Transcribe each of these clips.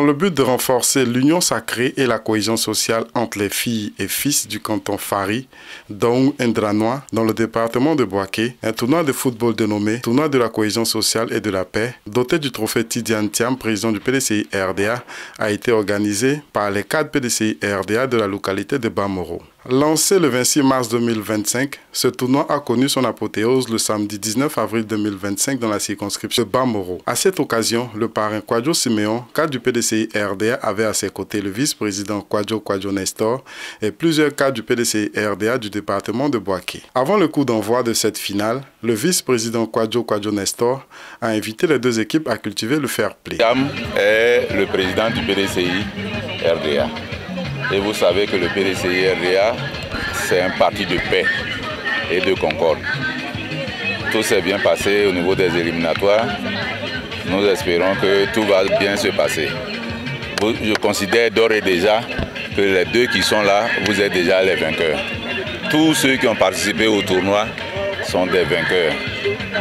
le but de renforcer l'union sacrée et la cohésion sociale entre les filles et fils du canton Fari, Daou Ndranois, dans le département de Boaké, un tournoi de football dénommé Tournoi de la cohésion sociale et de la paix, doté du trophée Tidiane Thiam, président du PDCI RDA, a été organisé par les cadres PDCI RDA de la localité de Bamoro. Lancé le 26 mars 2025, ce tournoi a connu son apothéose le samedi 19 avril 2025 dans la circonscription de Bamoro. À cette occasion, le parrain Kwadjo Siméon, cadre du PDCI RDA, avait à ses côtés le vice-président Kwadjo Nestor et plusieurs cadres du PDCI RDA du département de Boaké. Avant le coup d'envoi de cette finale, le vice-président Kwadjo Nestor a invité les deux équipes à cultiver le fair play. Thiam est le président du PDCI RDA. Et vous savez que le PDCI RDA, c'est un parti de paix et de concorde. Tout s'est bien passé au niveau des éliminatoires. Nous espérons que tout va bien se passer. Je considère d'ores et déjà que les deux qui sont là, vous êtes déjà les vainqueurs. Tous ceux qui ont participé au tournoi sont des vainqueurs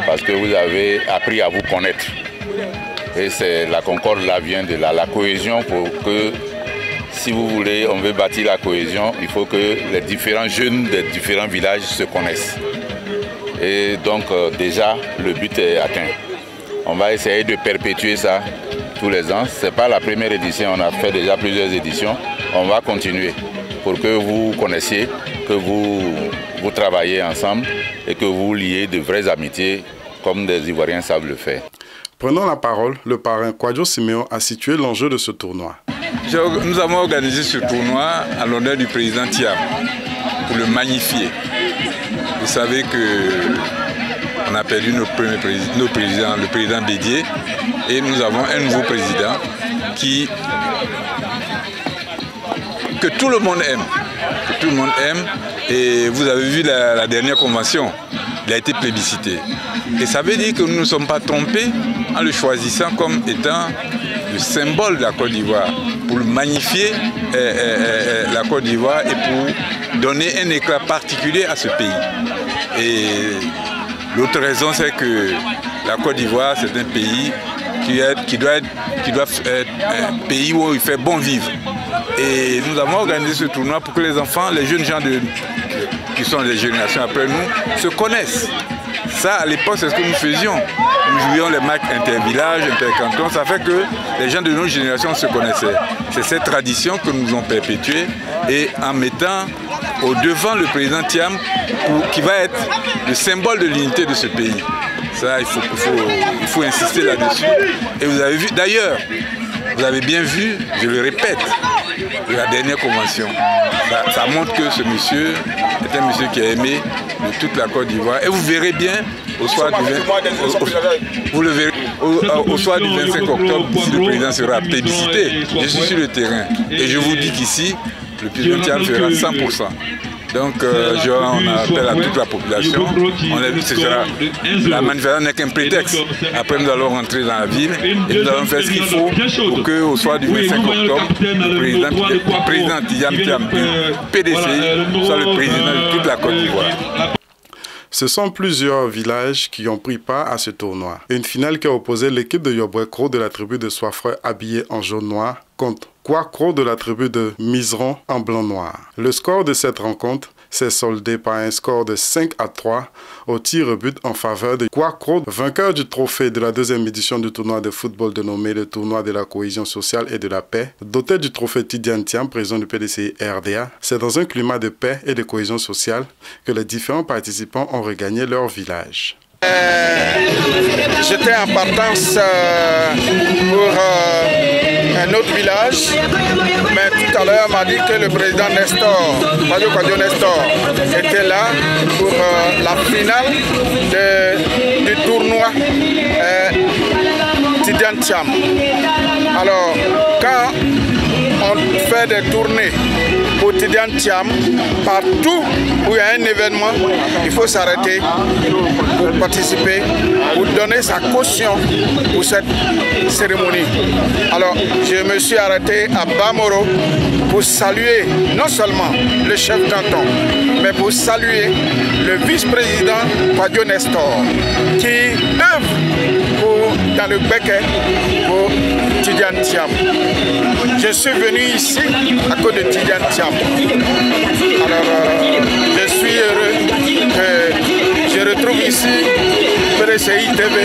parce que vous avez appris à vous connaître. Et c'est la concorde là vient de là, la cohésion pour que, si vous voulez, on veut bâtir la cohésion, il faut que les différents jeunes des différents villages se connaissent. Et donc déjà, le but est atteint. On va essayer de perpétuer ça tous les ans. Ce n'est pas la première édition, on a fait déjà plusieurs éditions. On va continuer pour que vous connaissiez, que vous travaillez ensemble et que vous liez de vraies amitiés comme des Ivoiriens savent le faire. Prenant la parole, le parrain Kwadjo Siméon a situé l'enjeu de ce tournoi. Nous avons organisé ce tournoi à l'honneur du président Thiam pour le magnifier. Vous savez qu'on a perdu nos présidents, le président Bédié, et nous avons un nouveau président que tout le monde aime. Et vous avez vu la dernière convention, il a été plébiscité. Et ça veut dire que nous ne nous sommes pas trompés en le choisissant comme étant le symbole de la Côte d'Ivoire, pour magnifier la Côte d'Ivoire et pour donner un éclat particulier à ce pays. Et l'autre raison, c'est que la Côte d'Ivoire, c'est un pays qui doit être un pays où il fait bon vivre. Et nous avons organisé ce tournoi pour que les enfants, les jeunes gens qui sont des générations après nous, se connaissent. Ça, à l'époque, c'est ce que nous faisions. Nous jouions les matchs inter-villages, inter-cantons. Ça fait que les gens de notre génération se connaissaient. C'est cette tradition que nous avons perpétuée et en mettant au devant le président Thiam, qui va être le symbole de l'unité de ce pays. Ça, il faut insister là-dessus. Et vous avez vu, d'ailleurs, vous avez bien vu, je le répète, la dernière convention. Ça montre que ce monsieur est un monsieur qui a aimé de toute la Côte d'Ivoire. Et vous verrez bien au soir du 25 octobre, si le président sera plébiscité. Je suis sur le terrain et je vous dis qu'ici, le président Thiam fera 100%. Donc, on appelle à toute la population. On a vu que la manifestation n'est qu'un prétexte. Après, nous allons rentrer dans la ville et nous allons faire ce qu'il faut pour qu'au soir du 25 octobre, le président Tidiane Thiam du PDCI soit le président de toute la Côte d'Ivoire. Ce sont plusieurs villages qui ont pris part à ce tournoi. Une finale qui a opposé l'équipe de Yoboué-Kro de la tribu de Soifreux habillée en jaune-noir contre Kouakro de la tribu de Miseron en blanc-noir. Le score de cette rencontre s'est soldé par un score de 5-3 au tir au but en faveur de Kouakro, vainqueur du trophée de la deuxième édition du tournoi de football dénommé le tournoi de la cohésion sociale et de la paix, doté du trophée Tidiane Thiam, président du PDCI RDA. C'est dans un climat de paix et de cohésion sociale que les différents participants ont regagné leur village. J'étais en partance pour un autre village, mais tout à l'heure on m'a dit que le président Nestor, Kwadjo Nestor, était là pour la finale du tournoi Tidiane Thiam. Alors, quand on fait des tournées pour Tidiane Thiam, partout où il y a un événement, il faut s'arrêter pour participer, pour donner sa caution pour cette cérémonie. Alors, je me suis arrêté à Bamoro pour saluer non seulement le chef canton, mais pour saluer le vice-président Kwadjo Nestor, qui œuvre pour dans le Béquet pour Tidiane Thiam. Je suis venu ici à cause de Tidiane Thiam. Alors, je suis heureux que je retrouve ici PDCI TV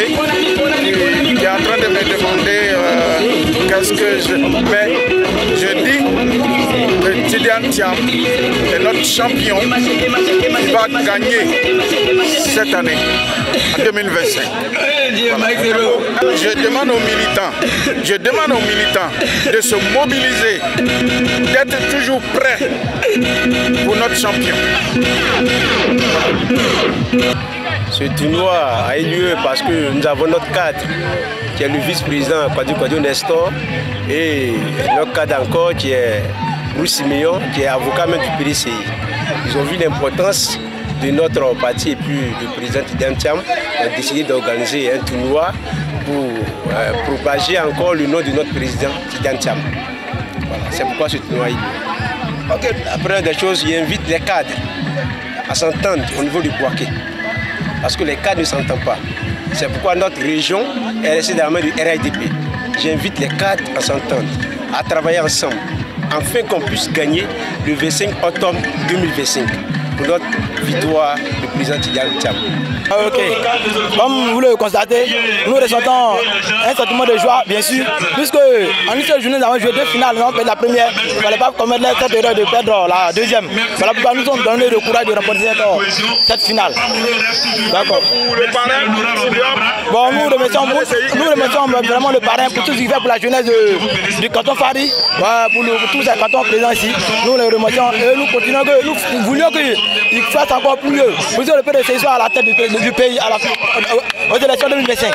qui est en train de me demander qu'est-ce que je... Mais je dis que Tidiane Thiam est notre champion qui va gagner cette année, en 2025. Voilà. Je demande aux militants de se mobiliser, d'être toujours prêts pour notre champion. Ce tournoi a eu lieu parce que nous avons notre cadre qui est le vice-président Kwadjo Nestor et notre cadre encore qui est Bruce Simeon, qui est avocat même du PDCI. Ils ont vu l'importance de notre parti et puis le président Tidiane Thiam a décidé d'organiser un tournoi pour propager encore le nom de notre président Tidiane Thiam. Voilà, c'est pourquoi ce tournoi a eu lieu. Okay. La première des choses, j'invite les cadres à s'entendre au niveau du Bouaké. Parce que les cadres ne s'entendent pas. C'est pourquoi notre région est restée dans la main du RIDP. J'invite les cadres à s'entendre, à travailler ensemble, afin qu'on puisse gagner le 25 octobre 2025 pour notre victoire du président Tidiane Thiam. Ok, comme vous le constatez, nous ressentons un sentiment de joie, bien sûr, puisque en une seule journée, nous avons joué 2 finales, nous avons perdu la première, il ne fallait pas commettre cette erreur de perdre la deuxième. Voilà pourquoi nous sommes donnés le courage de remporter cette finale. D'accord. Bon, nous remercions vraiment le parrain pour tout ce qu'il fait pour la jeunesse du canton Fari, pour tous ces cantons présents ici. Nous le remercions et nous continuons que nous voulions qu'il fasse encore plus mieux. Pour que le PDCI soit à la tête du pays aux élections 2025.